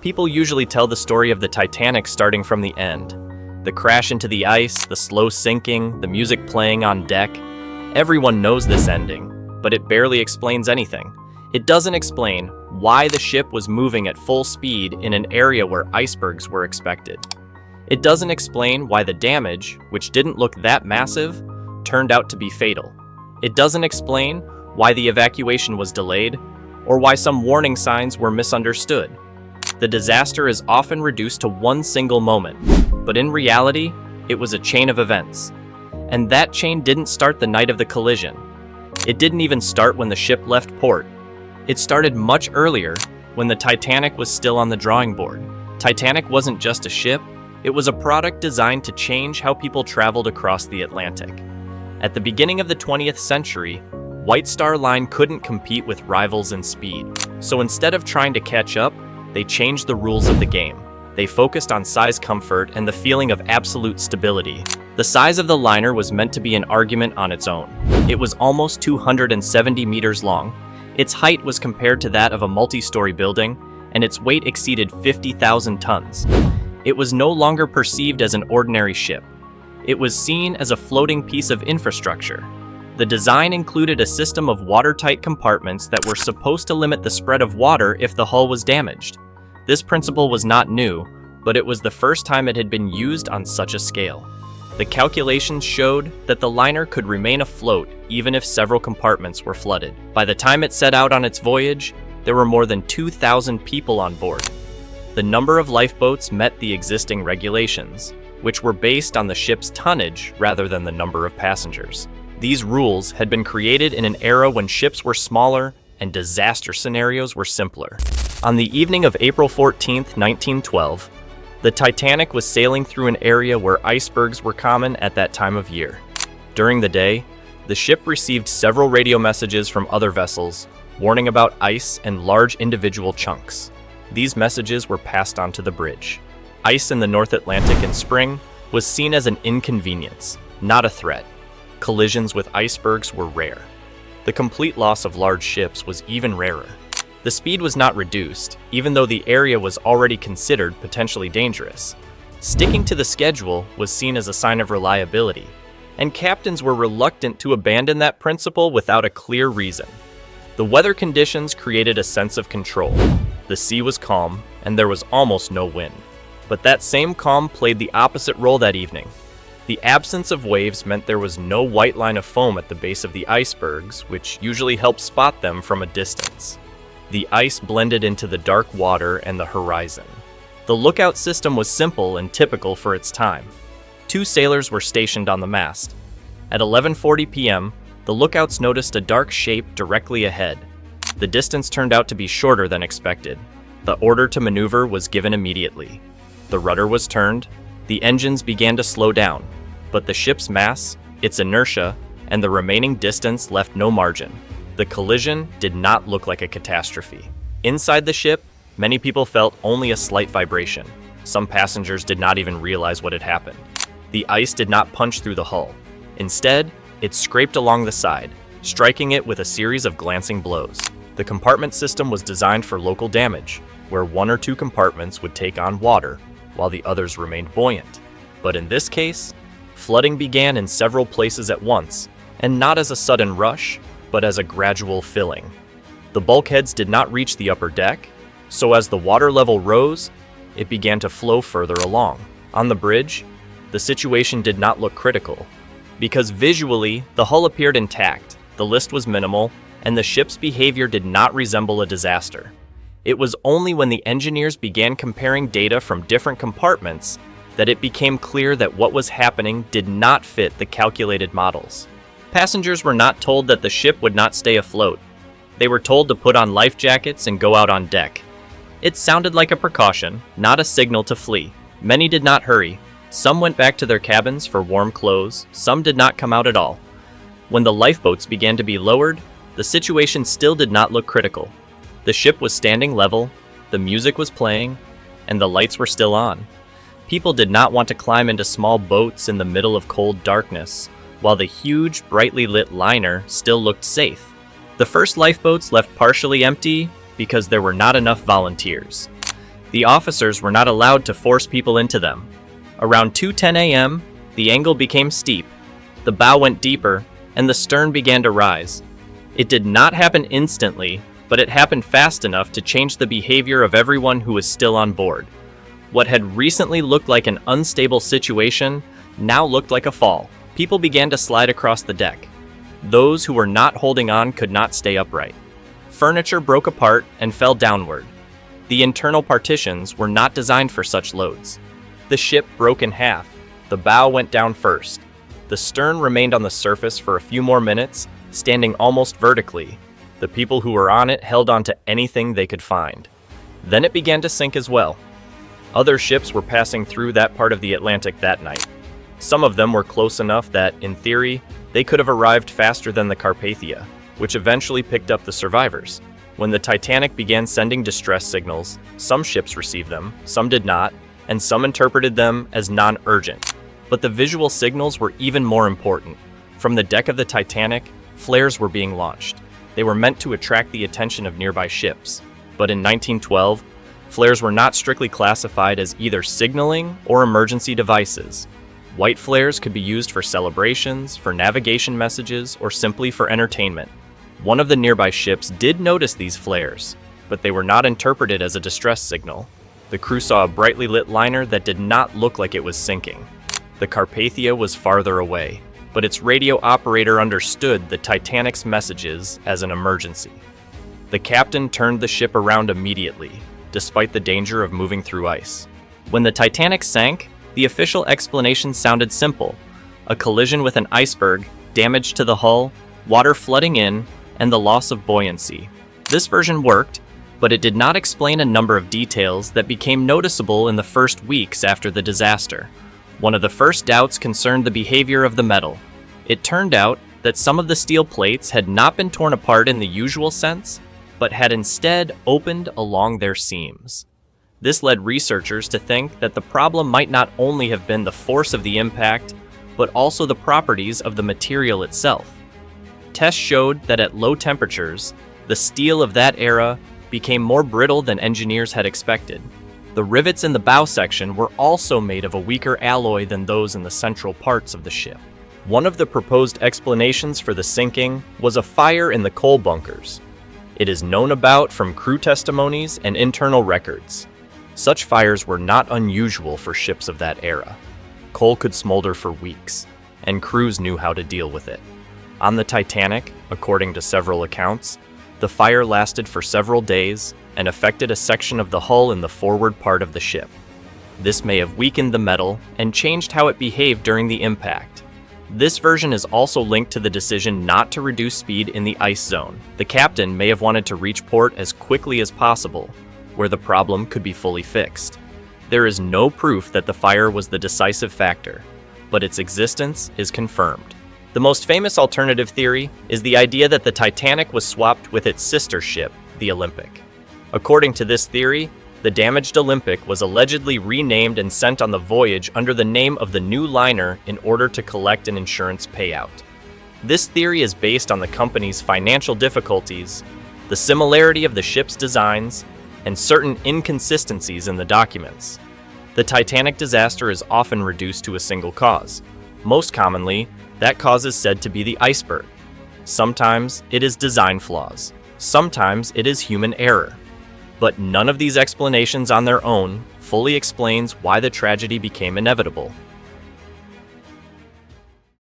People usually tell the story of the Titanic starting from the end. The crash into the ice, the slow sinking, the music playing on deck. Everyone knows this ending, but it barely explains anything. It doesn't explain why the ship was moving at full speed in an area where icebergs were expected. It doesn't explain why the damage, which didn't look that massive, turned out to be fatal. It doesn't explain why the evacuation was delayed, or why some warning signs were misunderstood. The disaster is often reduced to one single moment, but in reality, it was a chain of events. And that chain didn't start the night of the collision. It didn't even start when the ship left port. It started much earlier, when the Titanic was still on the drawing board. Titanic wasn't just a ship, it was a product designed to change how people traveled across the Atlantic. At the beginning of the 20th century, White Star Line couldn't compete with rivals in speed. So instead of trying to catch up, they changed the rules of the game. They focused on size comfort and the feeling of absolute stability. The size of the liner was meant to be an argument on its own. It was almost 270 meters long. Its height was compared to that of a multi-story building, and its weight exceeded 50,000 tons. It was no longer perceived as an ordinary ship. It was seen as a floating piece of infrastructure. The design included a system of watertight compartments that were supposed to limit the spread of water if the hull was damaged. This principle was not new, but it was the first time it had been used on such a scale. The calculations showed that the liner could remain afloat even if several compartments were flooded. By the time it set out on its voyage, there were more than 2,000 people on board. The number of lifeboats met the existing regulations, which were based on the ship's tonnage rather than the number of passengers. These rules had been created in an era when ships were smaller and disaster scenarios were simpler. On the evening of April 14, 1912, the Titanic was sailing through an area where icebergs were common at that time of year. During the day, the ship received several radio messages from other vessels, warning about ice and large individual chunks. These messages were passed on to the bridge. Ice in the North Atlantic in spring was seen as an inconvenience, not a threat. Collisions with icebergs were rare. The complete loss of large ships was even rarer. The speed was not reduced, even though the area was already considered potentially dangerous. Sticking to the schedule was seen as a sign of reliability, and captains were reluctant to abandon that principle without a clear reason. The weather conditions created a sense of control. The sea was calm, and there was almost no wind. But that same calm played the opposite role that evening. The absence of waves meant there was no white line of foam at the base of the icebergs, which usually helped spot them from a distance. The ice blended into the dark water and the horizon. The lookout system was simple and typical for its time. 2 sailors were stationed on the mast. At 11:40 p.m., the lookouts noticed a dark shape directly ahead. The distance turned out to be shorter than expected. The order to maneuver was given immediately. The rudder was turned. The engines began to slow down, but the ship's mass, its inertia, and the remaining distance left no margin. The collision did not look like a catastrophe. Inside the ship, many people felt only a slight vibration. Some passengers did not even realize what had happened. The ice did not punch through the hull. Instead, it scraped along the side, striking it with a series of glancing blows. The compartment system was designed for local damage, where 1 or 2 compartments would take on water, while the others remained buoyant. But in this case, flooding began in several places at once, and not as a sudden rush, but as a gradual filling. The bulkheads did not reach the upper deck, so as the water level rose, it began to flow further along. On the bridge, the situation did not look critical, because visually, the hull appeared intact, the list was minimal, and the ship's behavior did not resemble a disaster. It was only when the engineers began comparing data from different compartments that it became clear that what was happening did not fit the calculated models. Passengers were not told that the ship would not stay afloat. They were told to put on life jackets and go out on deck. It sounded like a precaution, not a signal to flee. Many did not hurry. Some went back to their cabins for warm clothes, some did not come out at all. When the lifeboats began to be lowered, the situation still did not look critical. The ship was standing level, the music was playing, and the lights were still on. People did not want to climb into small boats in the middle of cold darkness, while the huge, brightly lit liner still looked safe. The first lifeboats left partially empty because there were not enough volunteers. The officers were not allowed to force people into them. Around 2:10 a.m., the angle became steep, the bow went deeper, and the stern began to rise. It did not happen instantly, but it happened fast enough to change the behavior of everyone who was still on board. What had recently looked like an unstable situation now looked like a fall. People began to slide across the deck. Those who were not holding on could not stay upright. Furniture broke apart and fell downward. The internal partitions were not designed for such loads. The ship broke in half. The bow went down first. The stern remained on the surface for a few more minutes, standing almost vertically. The people who were on it held on to anything they could find. Then it began to sink as well. Other ships were passing through that part of the Atlantic that night. Some of them were close enough that, in theory, they could have arrived faster than the Carpathia, which eventually picked up the survivors. When the Titanic began sending distress signals, some ships received them, some did not, and some interpreted them as non-urgent. But the visual signals were even more important. From the deck of the Titanic, flares were being launched. They were meant to attract the attention of nearby ships. But in 1912, flares were not strictly classified as either signaling or emergency devices. White flares could be used for celebrations, for navigation messages, or simply for entertainment. One of the nearby ships did notice these flares, but they were not interpreted as a distress signal. The crew saw a brightly lit liner that did not look like it was sinking. The Carpathia was farther away, but its radio operator understood the Titanic's messages as an emergency. The captain turned the ship around immediately, despite the danger of moving through ice. When the Titanic sank, the official explanation sounded simple: a collision with an iceberg, damage to the hull, water flooding in, and the loss of buoyancy. This version worked, but it did not explain a number of details that became noticeable in the first weeks after the disaster. One of the first doubts concerned the behavior of the metal. It turned out that some of the steel plates had not been torn apart in the usual sense, but had instead opened along their seams. This led researchers to think that the problem might not only have been the force of the impact, but also the properties of the material itself. Tests showed that at low temperatures, the steel of that era became more brittle than engineers had expected. The rivets in the bow section were also made of a weaker alloy than those in the central parts of the ship. One of the proposed explanations for the sinking was a fire in the coal bunkers. It is known about from crew testimonies and internal records. Such fires were not unusual for ships of that era. Coal could smolder for weeks, and crews knew how to deal with it. On the Titanic, according to several accounts, the fire lasted for several days and affected a section of the hull in the forward part of the ship. This may have weakened the metal and changed how it behaved during the impact. This version is also linked to the decision not to reduce speed in the ice zone. The captain may have wanted to reach port as quickly as possible, where the problem could be fully fixed. There is no proof that the fire was the decisive factor, but its existence is confirmed. The most famous alternative theory is the idea that the Titanic was swapped with its sister ship, the Olympic. According to this theory, the damaged Olympic was allegedly renamed and sent on the voyage under the name of the new liner in order to collect an insurance payout. This theory is based on the company's financial difficulties, the similarity of the ship's designs, and certain inconsistencies in the documents. The Titanic disaster is often reduced to a single cause. Most commonly, that cause is said to be the iceberg. Sometimes it is design flaws. Sometimes it is human error. But none of these explanations on their own fully explains why the tragedy became inevitable.